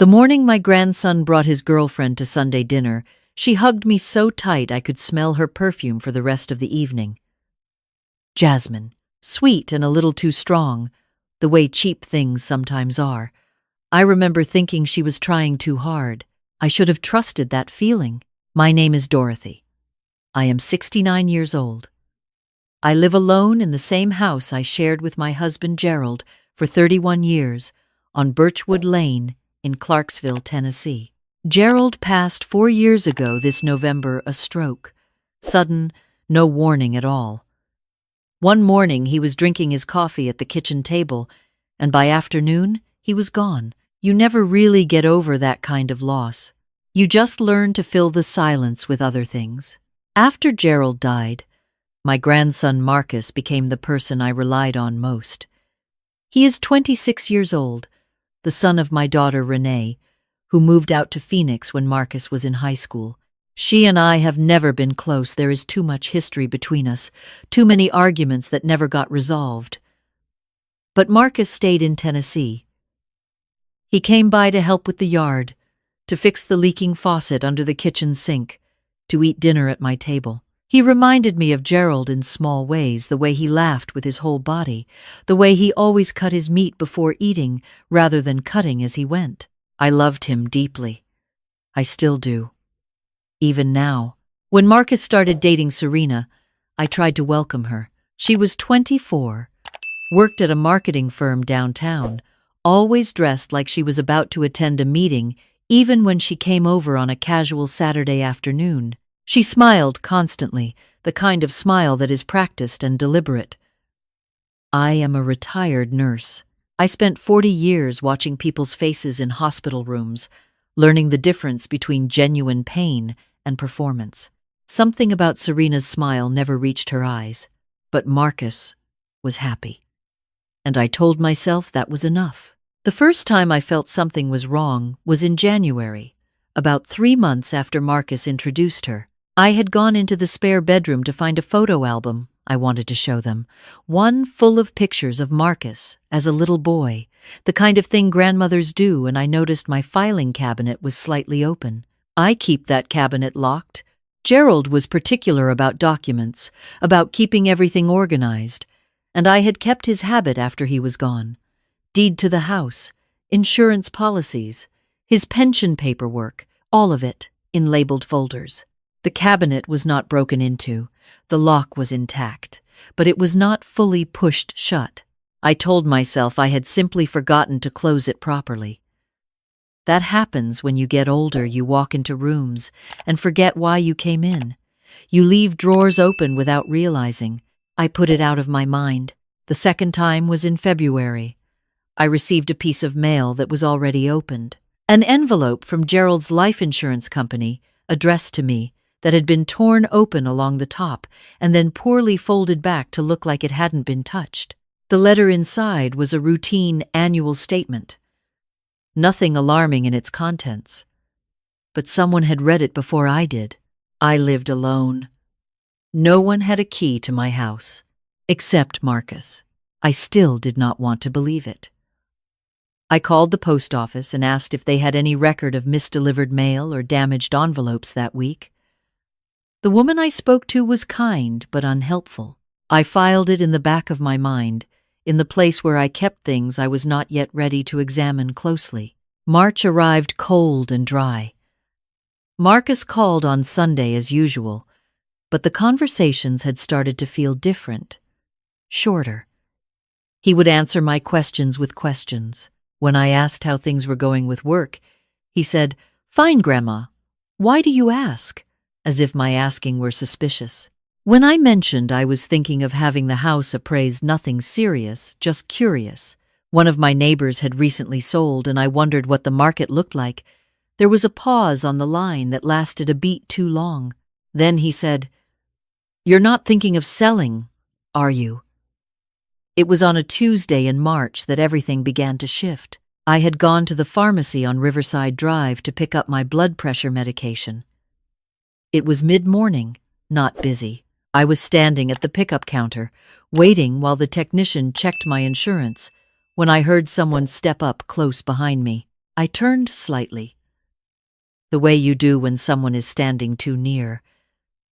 The morning my grandson brought his girlfriend to Sunday dinner, she hugged me so tight I could smell her perfume for the rest of the evening. Jasmine, sweet and a little too strong, the way cheap things sometimes are. I remember thinking she was trying too hard. I should have trusted that feeling. My name is Dorothy. I am 69 years old. I live alone in the same house I shared with my husband Gerald for 31 years on Birchwood Lane in Clarksville, Tennessee. Gerald passed 4 years ago this November, a stroke. Sudden, no warning at all. One morning he was drinking his coffee at the kitchen table, and by afternoon he was gone. You never really get over that kind of loss. You just learn to fill the silence with other things. After Gerald died, my grandson Marcus became the person I relied on most. He is 26 years old, the son of my daughter Renee, who moved out to Phoenix when Marcus was in high school. She and I have never been close. There is too much history between us, too many arguments that never got resolved. But Marcus stayed in Tennessee. He came by to help with the yard, to fix the leaking faucet under the kitchen sink, to eat dinner at my table. He reminded me of Gerald in small ways, the way he laughed with his whole body, the way he always cut his meat before eating rather than cutting as he went. I loved him deeply. I still do. Even now. When Marcus started dating Serena, I tried to welcome her. She was 24, worked at a marketing firm downtown, always dressed like she was about to attend a meeting, even when she came over on a casual Saturday afternoon. She smiled constantly, the kind of smile that is practiced and deliberate. I am a retired nurse. I spent 40 years watching people's faces in hospital rooms, learning the difference between genuine pain and performance. Something about Serena's smile never reached her eyes, but Marcus was happy. And I told myself that was enough. The first time I felt something was wrong was in January, about 3 months after Marcus introduced her. I had gone into the spare bedroom to find a photo album I wanted to show them, one full of pictures of Marcus as a little boy, the kind of thing grandmothers do, and I noticed my filing cabinet was slightly open. I keep that cabinet locked. Gerald was particular about documents, about keeping everything organized, and I had kept his habit after he was gone. Deed to the house, insurance policies, his pension paperwork, all of it in labeled folders. The cabinet was not broken into, the lock was intact, but it was not fully pushed shut. I told myself I had simply forgotten to close it properly. That happens when you get older. You walk into rooms and forget why you came in. You leave drawers open without realizing. I put it out of my mind. The second time was in February. I received a piece of mail that was already opened. An envelope from Gerald's life insurance company, addressed to me, that had been torn open along the top and then poorly folded back to look like it hadn't been touched. The letter inside was a routine annual statement. Nothing alarming in its contents. But someone had read it before I did. I lived alone. No one had a key to my house, except Marcus. I still did not want to believe it. I called the post office and asked if they had any record of misdelivered mail or damaged envelopes that week. The woman I spoke to was kind but unhelpful. I filed it in the back of my mind, in the place where I kept things I was not yet ready to examine closely. March arrived cold and dry. Marcus called on Sunday as usual, but the conversations had started to feel different, shorter. He would answer my questions with questions. When I asked how things were going with work, he said, "Fine, Grandma. Why do you ask?" As if my asking were suspicious. When I mentioned I was thinking of having the house appraised, nothing serious, just curious. One of my neighbors had recently sold, and I wondered what the market looked like. There was a pause on the line that lasted a beat too long. Then he said, "You're not thinking of selling, are you?" It was on a Tuesday in March that everything began to shift. I had gone to the pharmacy on Riverside Drive to pick up my blood pressure medication. It was mid-morning, not busy. I was standing at the pickup counter, waiting while the technician checked my insurance, when I heard someone step up close behind me. I turned slightly, the way you do when someone is standing too near,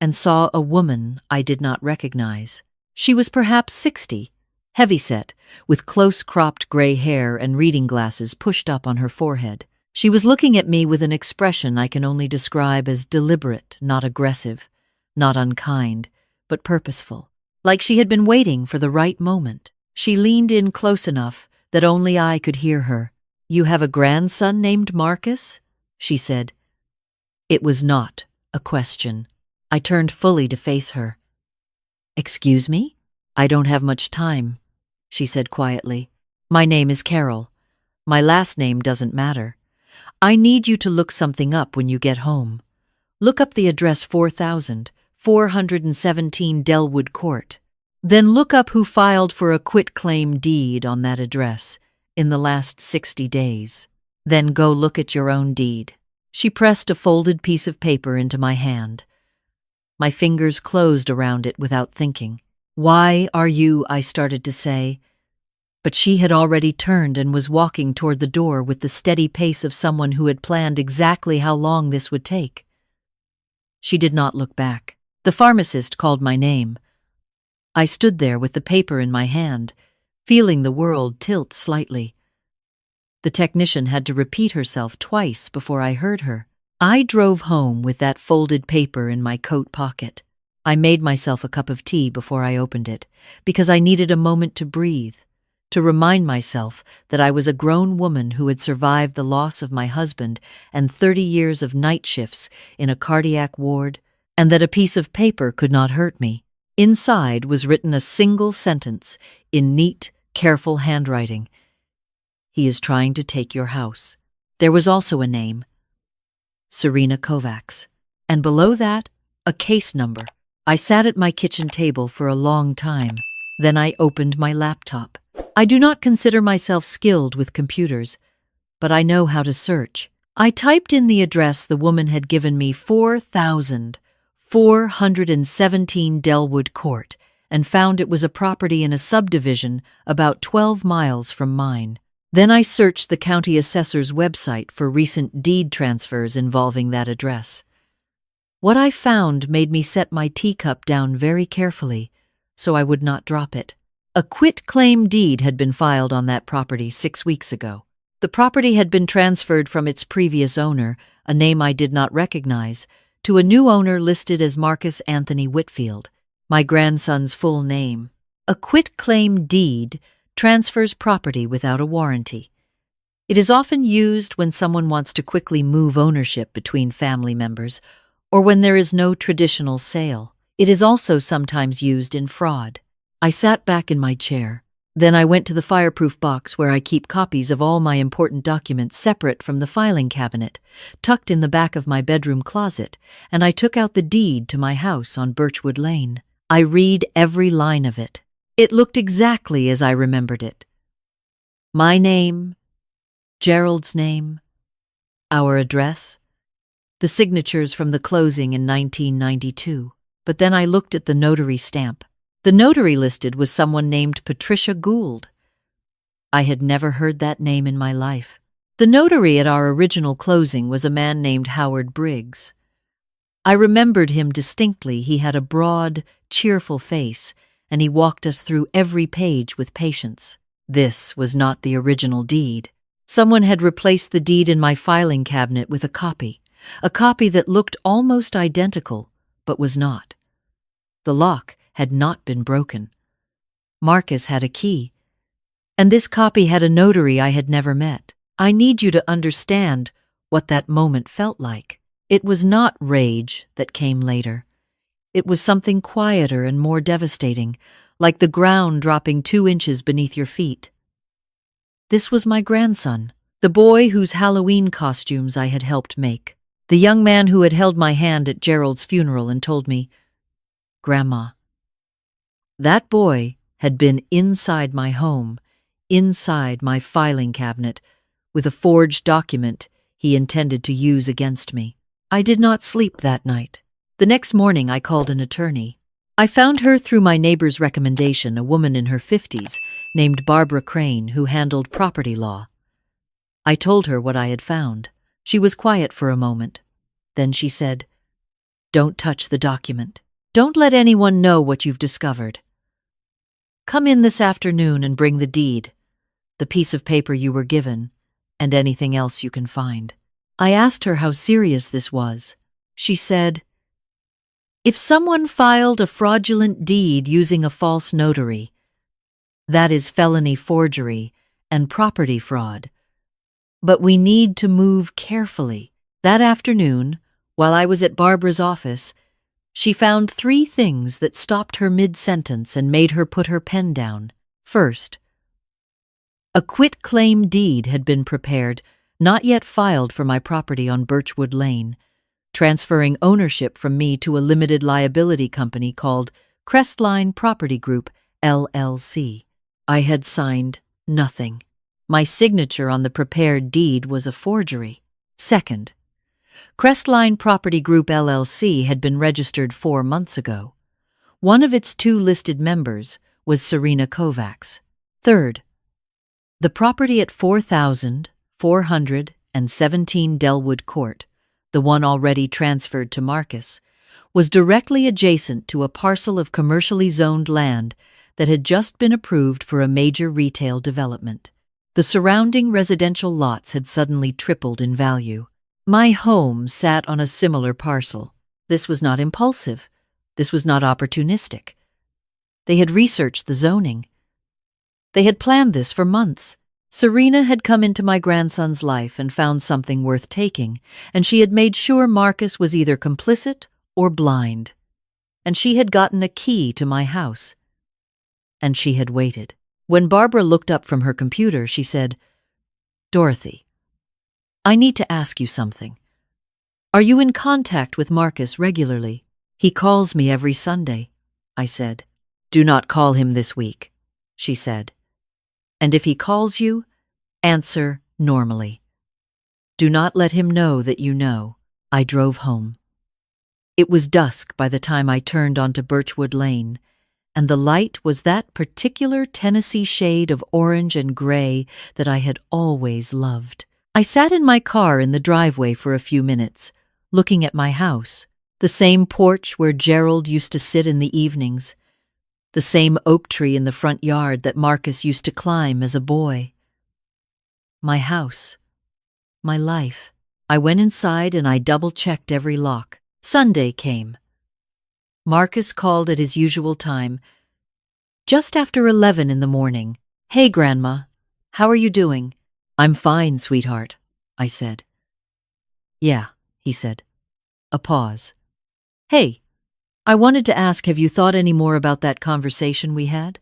and saw a woman I did not recognize. She was perhaps 60, heavyset, with close-cropped gray hair and reading glasses pushed up on her forehead. She was looking at me with an expression I can only describe as deliberate, not aggressive, not unkind, but purposeful, like she had been waiting for the right moment. She leaned in close enough that only I could hear her. "You have a grandson named Marcus?" she said. It was not a question. I turned fully to face her. "Excuse me? I don't have much time," she said quietly. "My name is Carol. My last name doesn't matter. I need you to look something up when you get home. Look up the address 4,417 Delwood Court. Then look up who filed for a quitclaim deed on that address in the last 60 days. Then go look at your own deed." She pressed a folded piece of paper into my hand. My fingers closed around it without thinking. "Why are you?" I started to say, but she had already turned and was walking toward the door with the steady pace of someone who had planned exactly how long this would take. She did not look back. The pharmacist called my name. I stood there with the paper in my hand, feeling the world tilt slightly. The technician had to repeat herself twice before I heard her. I drove home with that folded paper in my coat pocket. I made myself a cup of tea before I opened it, because I needed a moment to breathe, to remind myself that I was a grown woman who had survived the loss of my husband and 30 years of night shifts in a cardiac ward, and that a piece of paper could not hurt me. Inside was written a single sentence in neat, careful handwriting. "He is trying to take your house." There was also a name, Serena Kovacs, and below that, a case number. I sat at my kitchen table for a long time. Then I opened my laptop. I do not consider myself skilled with computers, but I know how to search. I typed in the address the woman had given me, 4,417 Delwood Court, and found it was a property in a subdivision about 12 miles from mine. Then I searched the county assessor's website for recent deed transfers involving that address. What I found made me set my teacup down very carefully, so I would not drop it. A quitclaim deed had been filed on that property 6 weeks ago. The property had been transferred from its previous owner, a name I did not recognize, to a new owner listed as Marcus Anthony Whitfield, my grandson's full name. A quitclaim deed transfers property without a warranty. It is often used when someone wants to quickly move ownership between family members, or when there is no traditional sale. It is also sometimes used in fraud. I sat back in my chair. Then I went to the fireproof box where I keep copies of all my important documents separate from the filing cabinet, tucked in the back of my bedroom closet, and I took out the deed to my house on Birchwood Lane. I read every line of it. It looked exactly as I remembered it. My name, Gerald's name, our address, the signatures from the closing in 1992. But then I looked at the notary stamp. The notary listed was someone named Patricia Gould. I had never heard that name in my life. The notary at our original closing was a man named Howard Briggs. I remembered him distinctly. He had a broad, cheerful face, and he walked us through every page with patience. This was not the original deed. Someone had replaced the deed in my filing cabinet with a copy that looked almost identical, but was not. The lock had not been broken. Marcus had a key, and this copy had a notary I had never met. I need you to understand what that moment felt like. It was not rage that came later. It was something quieter and more devastating, like the ground dropping 2 inches beneath your feet. This was my grandson, the boy whose Halloween costumes I had helped make, the young man who had held my hand at Gerald's funeral and told me, "Grandma." That boy had been inside my home, inside my filing cabinet, with a forged document he intended to use against me. I did not sleep that night. The next morning I called an attorney. I found her through my neighbor's recommendation, a woman in her 50s named Barbara Crane who handled property law. I told her what I had found. She was quiet for a moment. Then she said, "Don't touch the document. Don't let anyone know what you've discovered. Come in this afternoon and bring the deed, the piece of paper you were given, and anything else you can find." I asked her how serious this was. She said, "If someone filed a fraudulent deed using a false notary, that is felony forgery and property fraud. But we need to move carefully." That afternoon, while I was at Barbara's office, she found 3 things that stopped her mid-sentence and made her put her pen down. First, a quit-claim deed had been prepared, not yet filed, for my property on Birchwood Lane, transferring ownership from me to a limited liability company called Crestline Property Group, LLC. I had signed nothing. My signature on the prepared deed was a forgery. Second, Crestline Property Group, LLC had been registered 4 months ago. One of its 2 listed members was Serena Kovacs. Third, the property at 4,417 Delwood Court, the one already transferred to Marcus, was directly adjacent to a parcel of commercially zoned land that had just been approved for a major retail development. The surrounding residential lots had suddenly tripled in value. My home sat on a similar parcel. This was not impulsive. This was not opportunistic. They had researched the zoning. They had planned this for months. Serena had come into my grandson's life and found something worth taking, and she had made sure Marcus was either complicit or blind. And she had gotten a key to my house. And she had waited. When Barbara looked up from her computer, she said, "Dorothy, I need to ask you something. Are you in contact with Marcus regularly?" "He calls me every Sunday," I said. "Do not call him this week," she said. "And if he calls you, answer normally. Do not let him know that you know." I drove home. It was dusk by the time I turned onto Birchwood Lane, and the light was that particular Tennessee shade of orange and gray that I had always loved. I sat in my car in the driveway for a few minutes, looking at my house, the same porch where Gerald used to sit in the evenings, the same oak tree in the front yard that Marcus used to climb as a boy. My house. My life. I went inside and I double-checked every lock. Sunday came. Marcus called at his usual time, just after 11 in the morning. "Hey, Grandma, how are you doing?" "I'm fine, sweetheart," I said. "Yeah," he said. A pause. "Hey, I wanted to ask, have you thought any more about that conversation we had?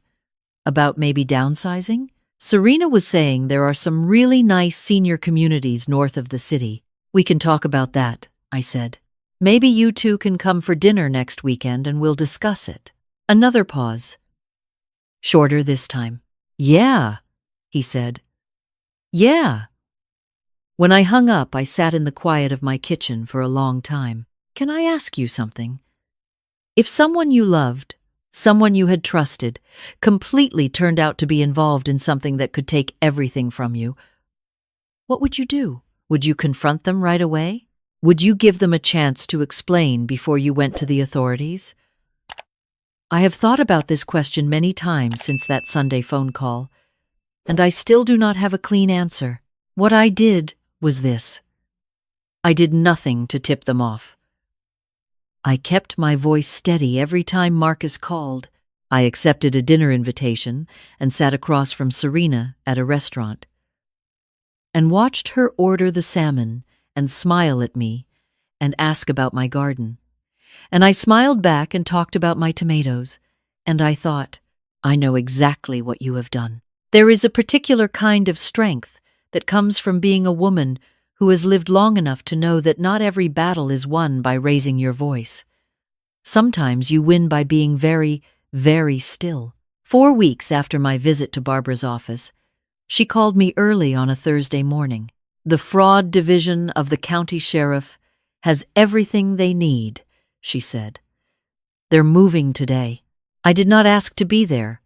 About maybe downsizing? Serena was saying there are some really nice senior communities north of the city. We can talk about that," I said. "Maybe you 2 can come for dinner next weekend and we'll discuss it." Another pause. Shorter this time. "Yeah," he said. "Yeah." When I hung up, I sat in the quiet of my kitchen for a long time. "Can I ask you something? If someone you loved, someone you had trusted, completely turned out to be involved in something that could take everything from you, what would you do? Would you confront them right away? Would you give them a chance to explain before you went to the authorities?" I have thought about this question many times since that Sunday phone call, and I still do not have a clean answer. What I did was this. I did nothing to tip them off. I kept my voice steady every time Marcus called. I accepted a dinner invitation and sat across from Serena at a restaurant, and watched her order the salmon and smile at me and ask about my garden. And I smiled back and talked about my tomatoes, and I thought, I know exactly what you have done. There is a particular kind of strength that comes from being a woman who has lived long enough to know that not every battle is won by raising your voice. Sometimes you win by being very, very still. 4 weeks after my visit to Barbara's office, she called me early on a Thursday morning. "The fraud division of the county sheriff has everything they need," she said. "They're moving today. I did not ask to be there.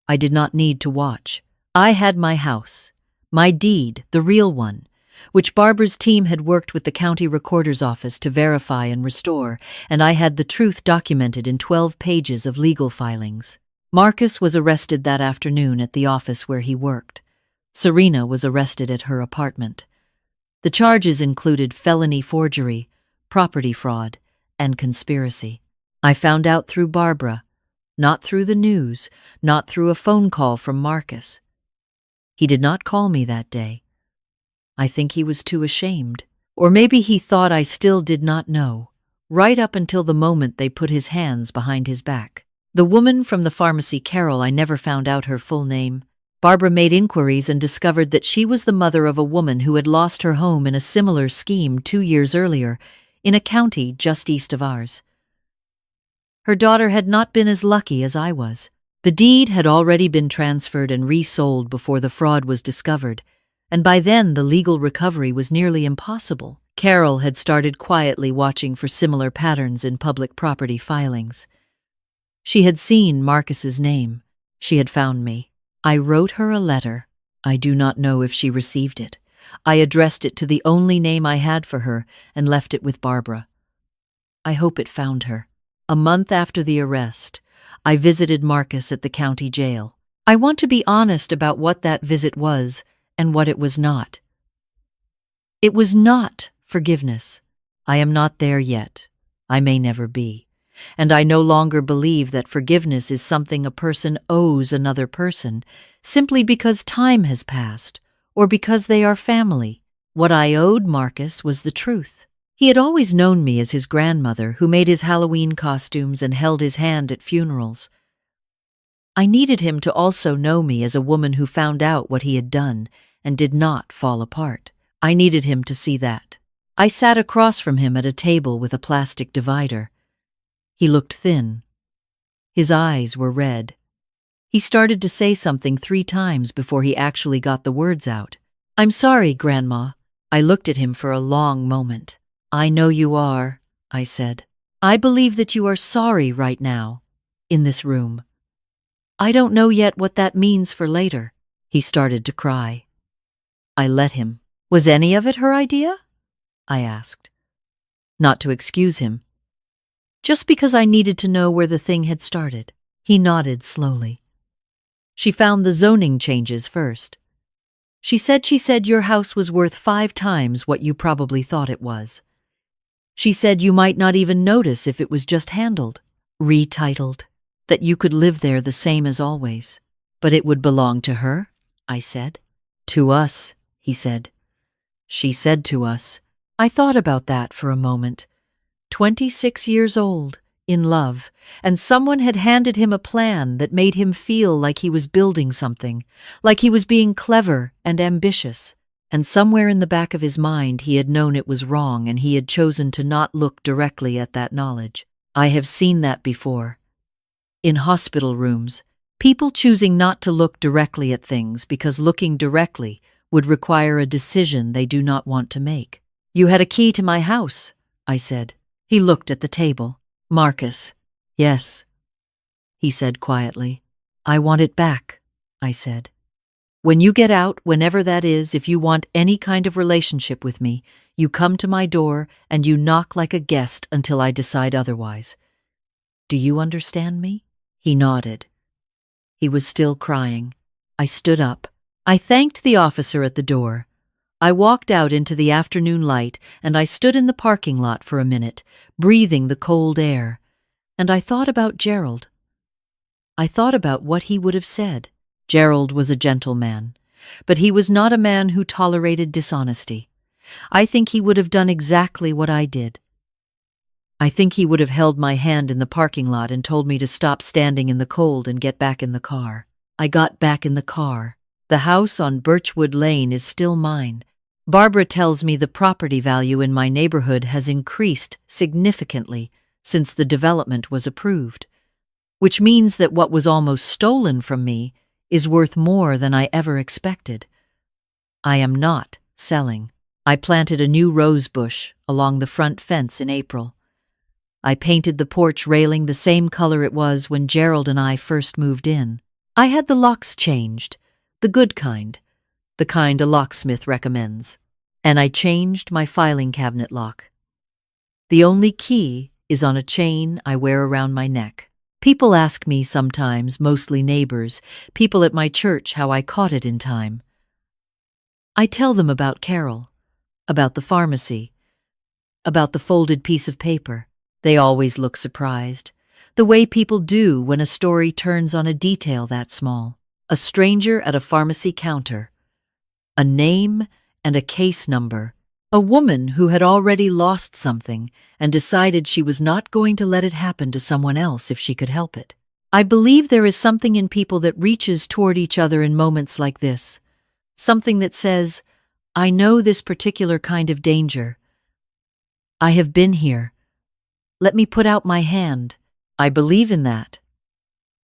I did not need to watch. I had my house, My deed, the real one, which Barbara's team had worked with the county recorder's office to verify and restore, and I had the truth documented in 12 pages of legal filings. Marcus was arrested that afternoon at the office where he worked. Serena was arrested at her apartment. The charges included felony forgery, property fraud, and conspiracy. I found out through Barbara, not through the news, not through a phone call from Marcus. He did not call me that day. I think he was too ashamed. Or maybe he thought I still did not know, right up until the moment they put his hands behind his back. The woman from the pharmacy, Carol, I never found out her full name. Barbara made inquiries and discovered that she was the mother of a woman who had lost her home in a similar scheme 2 years earlier, in a county just east of ours. Her daughter had not been as lucky as I was. The deed had already been transferred and resold before the fraud was discovered, and by then the legal recovery was nearly impossible. Carol had started quietly watching for similar patterns in public property filings. She had seen Marcus's name. She had found me. I wrote her a letter. I do not know if she received it. I addressed it to the only name I had for her and left it with Barbara. I hope it found her. A month after the arrest, I visited Marcus at the county jail. I want to be honest about what that visit was and what it was not. It was not forgiveness. I am not there yet. I may never be. And I no longer believe that forgiveness is something a person owes another person simply because time has passed or because they are family. What I owed Marcus was the truth. He had always known me as his grandmother who made his Halloween costumes and held his hand at funerals. I needed him to also know me as a woman who found out what he had done and did not fall apart. I needed him to see that. I sat across from him at a table with a plastic divider. He looked thin. His eyes were red. He started to say something 3 times before he actually got the words out. "I'm sorry, Grandma." I looked at him for a long moment. "I know you are," I said. "I believe that you are sorry right now, in this room. I don't know yet what that means for later." He started to cry. I let him. "Was any of it her idea?" I asked. Not to excuse him. Just because I needed to know where the thing had started. He nodded slowly. "She found the zoning changes first. She said your house was worth 5 times what you probably thought it was. She said you might not even notice if it was just handled, retitled, that you could live there the same as always. But it would belong to her," I said. "To us," he said. "She said to us." I thought about that for a moment. 26 years old, in love, and someone had handed him a plan that made him feel like he was building something, like he was being clever and ambitious. And somewhere in the back of his mind he had known it was wrong and he had chosen to not look directly at that knowledge. I have seen that before. In hospital rooms, people choosing not to look directly at things because looking directly would require a decision they do not want to make. "You had a key to my house," I said. He looked at the table. "Marcus." "Yes," he said quietly. "I want it back," I said. "When you get out, whenever that is, if you want any kind of relationship with me, you come to my door and you knock like a guest until I decide otherwise. Do you understand me?" He nodded. He was still crying. I stood up. I thanked the officer at the door. I walked out into the afternoon light and I stood in the parking lot for a minute, breathing the cold air. And I thought about Gerald. I thought about what he would have said. Gerald was a gentleman, but he was not a man who tolerated dishonesty. I think he would have done exactly what I did. I think he would have held my hand in the parking lot and told me to stop standing in the cold and get back in the car. I got back in the car. The house on Birchwood Lane is still mine. Barbara tells me the property value in my neighborhood has increased significantly since the development was approved, which means that what was almost stolen from me is worth more than I ever expected. I am not selling. I planted a new rose bush along the front fence in April. I painted the porch railing the same color it was when Gerald and I first moved in. I had the locks changed, the good kind, the kind a locksmith recommends. And I changed my filing cabinet lock. The only key is on a chain I wear around my neck. People ask me sometimes, mostly neighbors, people at my church, how I caught it in time. I tell them about Carol, about the pharmacy, about the folded piece of paper. They always look surprised, the way people do when a story turns on a detail that small. A stranger at a pharmacy counter, a name and a case number, a woman who had already lost something and decided she was not going to let it happen to someone else if she could help it. I believe there is something in people that reaches toward each other in moments like this, something that says, I know this particular kind of danger. I have been here. Let me put out my hand. I believe in that.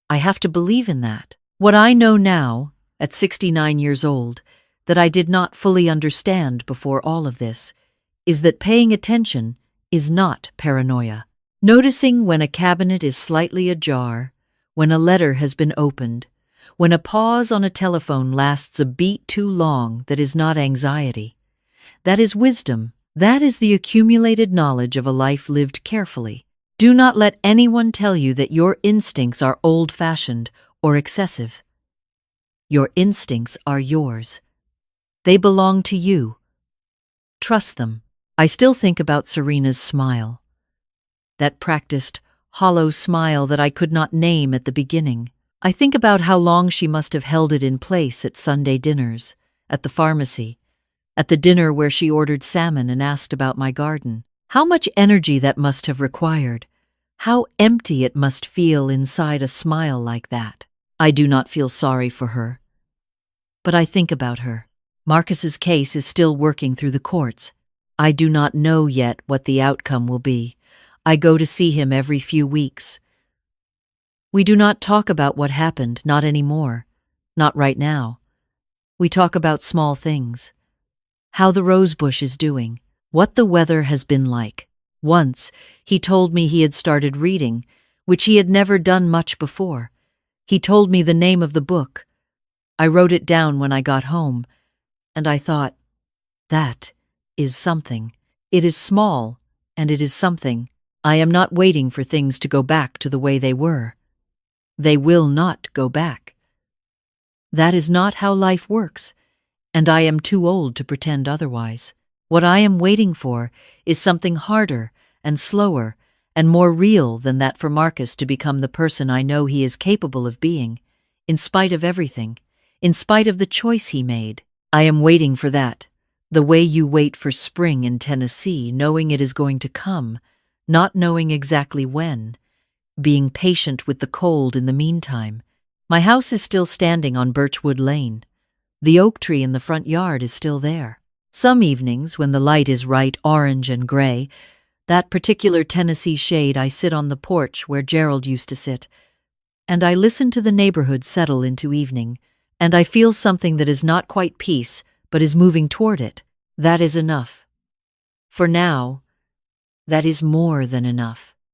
I have to believe in that. What I know now, at 69 years old, that I did not fully understand before all of this, is that paying attention is not paranoia. Noticing when a cabinet is slightly ajar, when a letter has been opened, when a pause on a telephone lasts a beat too long, that is not anxiety. That is wisdom. That is the accumulated knowledge of a life lived carefully. Do not let anyone tell you that your instincts are old-fashioned or excessive. Your instincts are yours. They belong to you. Trust them. I still think about Serena's smile. That practiced, hollow smile that I could not name at the beginning. I think about how long she must have held it in place at Sunday dinners, at the pharmacy, at the dinner where she ordered salmon and asked about my garden. How much energy that must have required. How empty it must feel inside a smile like that. I do not feel sorry for her. But I think about her. Marcus's case is still working through the courts. I do not know yet what the outcome will be. I go to see him every few weeks. We do not talk about what happened, not anymore. Not right now. We talk about small things. How the rosebush is doing. What the weather has been like. Once, he told me he had started reading, which he had never done much before. He told me the name of the book. I wrote it down when I got home, and I thought, that is something. It is small, and it is something. I am not waiting for things to go back to the way they were. They will not go back. That is not how life works, and I am too old to pretend otherwise. What I am waiting for is something harder and slower and more real than that, for Marcus to become the person I know he is capable of being, in spite of everything, in spite of the choice he made. I am waiting for that, the way you wait for spring in Tennessee, knowing it is going to come, not knowing exactly when, being patient with the cold in the meantime. My house is still standing on Birchwood Lane. The oak tree in the front yard is still there. Some evenings, when the light is right orange and gray, that particular Tennessee shade, I sit on the porch where Gerald used to sit, and I listen to the neighborhood settle into evening, and I feel something that is not quite peace, but is moving toward it. That is enough. For now, that is more than enough.